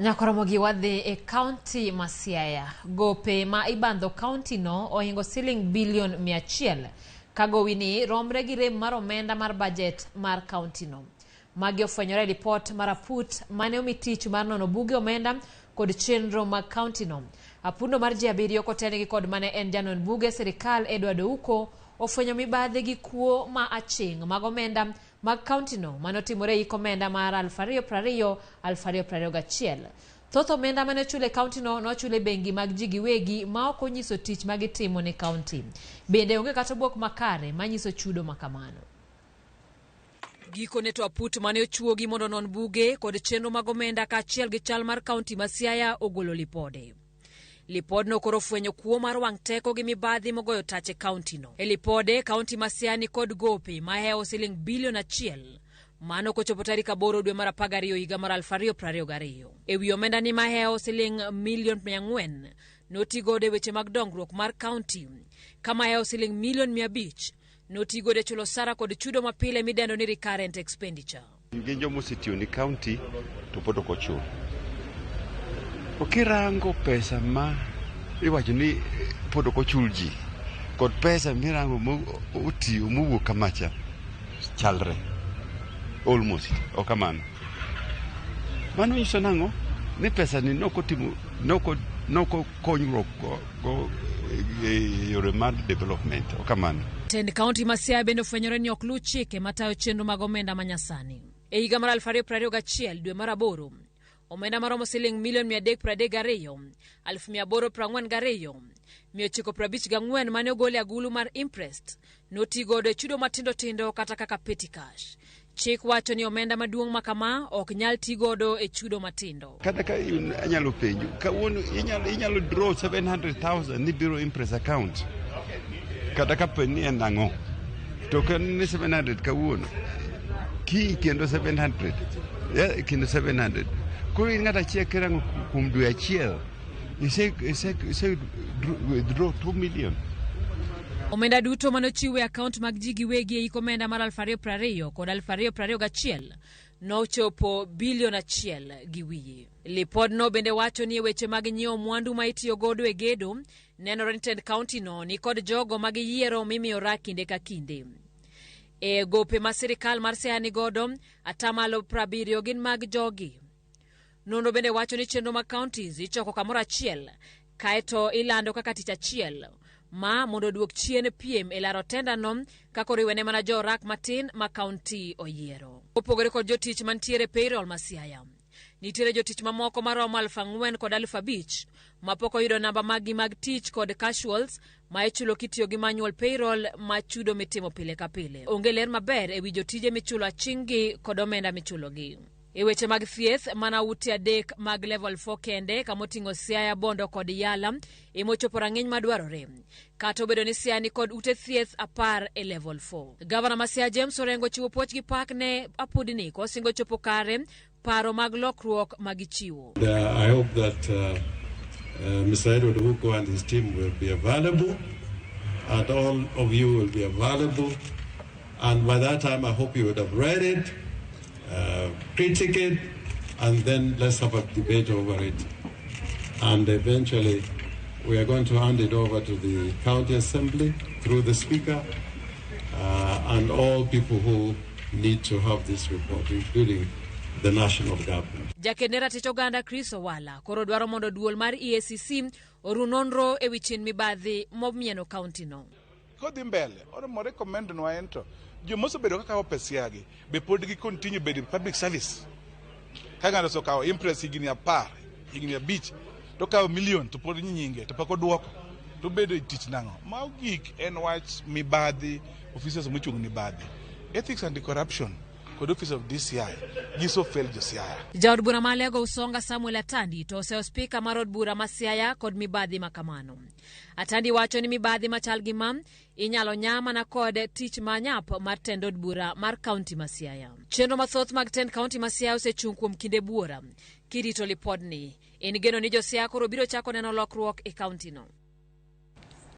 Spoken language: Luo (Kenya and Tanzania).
Ramogi wadhi e Kaunti ma Siaya. Gope ma ibandho Kaunti no ohingo siling bilion 100 kagowi ni romre gi rem mar omenda mar budget mar Kaunti no. Magi ofwenyore report mar aput mane omi tich mar nono buge omenda kod chenro mag Kaunti no. Apundo mar ji 7 kotenegi kod mane en janon buge sirikal Edward Ouko ofwenyo mibadhi gi kuo ma aching' mag omenda mag Kaunti no manotimore hik omenda mar 2020-2021. Thoth omenda mane ochule Kaunti no nochule bengi mag ji giwegi ma ok onyiso tich magitimo ne Kaunti. Bende onge kata obok makare manyiso chudo makamano. Giko ne to aput mane ochuogi mondo non buge kod chenro mag omenda kaachiel gi chal mar Kaunti ma Siaya ogolo lipode. Lipod no koro fwenyo kuo mar wang' teko gi mibadhi mogoyo tache Kaunti no. E lipode, Kaunti ma Siaya ni kod gope maheo siling bilion 1 mano kochopo tarik 8 dwe mar 12 higa mar 2022. E wi omenda ni maheo siling milion 400 notigodo e weche mag dongruok mar Kaunti. Kama maheo siling milion 500 notigodo e chulo sara kod chudo mapile midendo ni recurrent expenditure. Nginjo mosetiyo ni Kaunti to pod ok ochul. Okirango pesa ma iwacho ni pod ok ochul ji kod pesa mirango otiyo mowuok kamacha chalre almost okamano. Mano nyiso nang'o ni pesa ni noko konyruok go yore mag development okamano. Tend Kaunti ma Siaya bende ofwenyore ni ok luw chike matayo chenro mag omenda manyasani. E higa mar 2021 dwe mar 8 omenda maromo siling milion 332, 842, 954 mane ogole agulu mar imprest notigodo e chudo matindo tindo kata kaka petty cash. Chik wacho ni omenda maduong' makama ok nyal tigodo e chudo matindo. Kata ka anyalo penjo, kawuono inyalo draw 700,000 ni biro imprest account. Kata ka penni en ang'o. To kan ni 700 kawuono. Ki kendo 700. Ya kendo 700. Kuri ngata chie rango kum dwe achiel. Ise withdraw 2 million. Omenda duto manochiwe account mag ji giwegi e hik omenda mar 2020 kod 2021 nochopo bilion 1 gi wiye. Lipod no bende wacho ni weche mag nyiewo mwandu ma itiyo godo e gedo nenore ni Tend Kaunti no ni kod jogo mag yiero mimiyo kinde ka kinde. E gope ma sirikal mar Siaya ni godo, atamalo 70 gin mag jogi. Nono bende wacho ni chenro mag counties ichoko kamoro achiel kaeto ilando kaka tich achiel ma mondo duok chien piem e laro tenda no kako riwene mana jorak matin ma Kaunti oyiero. Opogore kod jotich mantiere payroll ma Siaya. Nitiere jotich mamoko maromo 4,000 kod 5,000 mapok oyudo namba magi mag tich kod casuals ma ichulo kitiyo gi manual payroll ma chudo mitimo pile ka pile. Onge ler maber e wi jotije michulo aching'gi kod omenda michulogi. E weche mag thieth mana ute 3 mag level 4 kende kamoting'o Siaya, Bondo kod Yala emochopo rang'iny madwarore. Kata obedo ni Siaya ni kod ute thieth 10 e level 4. Gavana ma Siaya James Orengo chiwo puoch gi pak ne apudni kosingo chopo kare paro mag lokruok magichiwo. I hope that Mr. Edward Ouko and his team will be available and all of you will be available, and by that time I hope you would have read it, critique it, and then let's have a debate over it, and eventually we are going to hand it over to the County Assembly through the Speaker and all people who need to have this report, including the national government. Jakendera Ticho Ganda Chris Owala koro dwaro mondo duol mar EACC oru nonro e wichin mibadhi momieno Kaunti no. Kodhi mbele, ora mo recommend nwa ento. Jomoso bedo kaka opesiagi be pod gi continue bedo public service. Kanga so kawo impress higini 10, higini 5, to kawo million to pod nyinge to pako duoko. To bedo tich nango. Ma gik en wach mibadhi, officers mochung ni mibadhi. Ethics and corruption. Office of DCI giso fail jo Siaya. Jaod bura malego Usonga Samuel Atandi to oseo speaker marod bura ma Siaya kod mibadhi makamano. Atandi wacho ni mibadhi machal gi mam inyalo nyama na kod tich manyap mar tendod bura mar Kaunti ma Siaya. Chenro mathoth mag Tend Kaunti ma Siaya osechung kuom kinde buora. Kirito lipod ni en geno ni jo Siaya koro biro chako neno lokruok e Kaunti no.